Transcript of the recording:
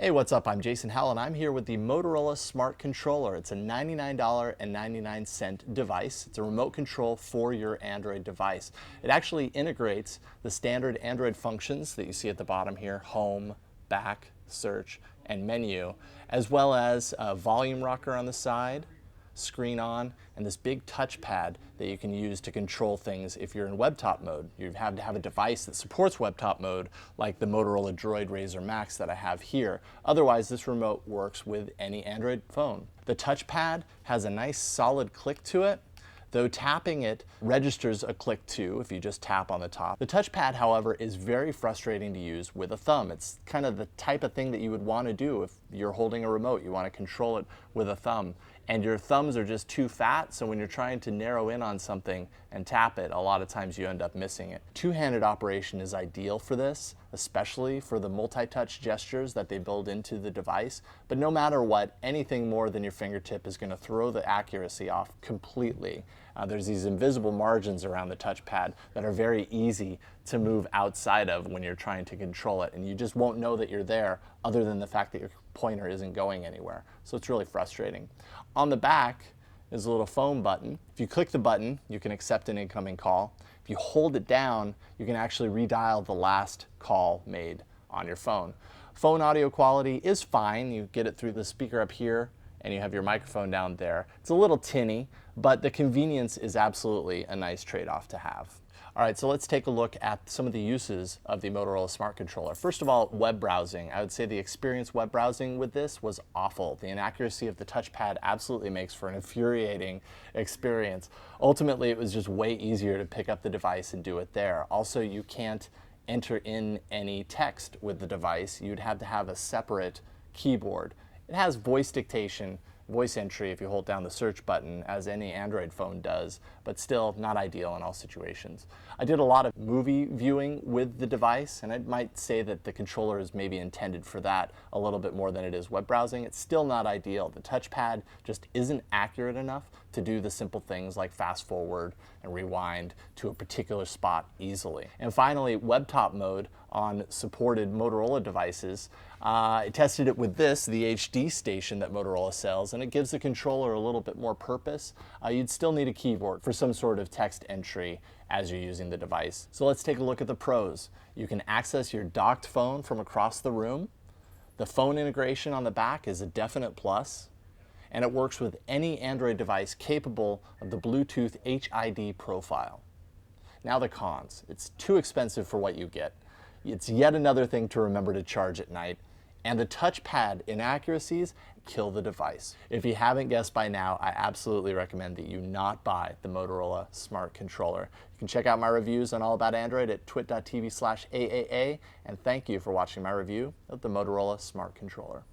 Hey, what's up? I'm Jason Howell and I'm here with the Motorola Smart Controller. It's a $99.99 device. It's a remote control for your Android device. It actually integrates the standard Android functions that you see at the bottom here: home, back, search, and menu, as well as a volume rocker on the side, screen on, and this big touchpad that you can use to control things if you're in webtop mode. You have to have a device that supports webtop mode, like the Motorola Droid Razr Max that I have here. Otherwise, this remote works with any Android phone. The touchpad has a nice solid click to it, though tapping it registers a click too if you just tap on the top. The touchpad, however, is very frustrating to use with a thumb. It's kind of the type of thing that you would want to do if you're holding a remote. You want to control it with a thumb. And your thumbs are just too fat, so when you're trying to narrow in on something and tap it, a lot of times you end up missing it. Two-handed operation is ideal for this, especially for the multi-touch gestures that they build into the device. But no matter what, anything more than your fingertip is going to throw the accuracy off completely. There's these invisible margins around the touchpad that are very easy to move outside of when you're trying to control it, and you just won't know that you're there other than the fact that your pointer isn't going anywhere. So it's really frustrating. On the back is a little phone button. If you click the button, you can accept an incoming call. If you hold it down, you can actually redial the last call made on your phone. Phone audio quality is fine. You get it through the speaker up here, and you have your microphone down there. It's a little tinny, but the convenience is absolutely a nice trade-off to have. All right, so let's take a look at some of the uses of the Motorola Smart Controller. First of all, web browsing. I would say the experience web browsing with this was awful. The inaccuracy of the touchpad absolutely makes for an infuriating experience. Ultimately, it was just way easier to pick up the device and do it there. Also, you can't enter in any text with the device. You'd have to have a separate keyboard. It has voice dictation, voice entry if you hold down the search button, as any Android phone does, but still not ideal in all situations. I did a lot of movie viewing with the device, and I might say that the controller is maybe intended for that a little bit more than it is web browsing. It's still not ideal. The touchpad just isn't accurate enough to do the simple things like fast forward and rewind to a particular spot easily. And finally, webtop mode on supported Motorola devices. I tested it with this, the HD station that Motorola sells, and it gives the controller a little bit more purpose. You'd still need a keyboard for some sort of text entry as you're using the device. So let's take a look at the pros. You can access your docked phone from across the room. The phone integration on the back is a definite plus, and it works with any Android device capable of the Bluetooth HID profile. Now the cons. It's too expensive for what you get. It's yet another thing to remember to charge at night, and the touchpad inaccuracies kill the device. If you haven't guessed by now, I absolutely recommend that you not buy the Motorola Smart Controller. You can check out my reviews on All About Android at twit.tv/AAA, and thank you for watching my review of the Motorola Smart Controller.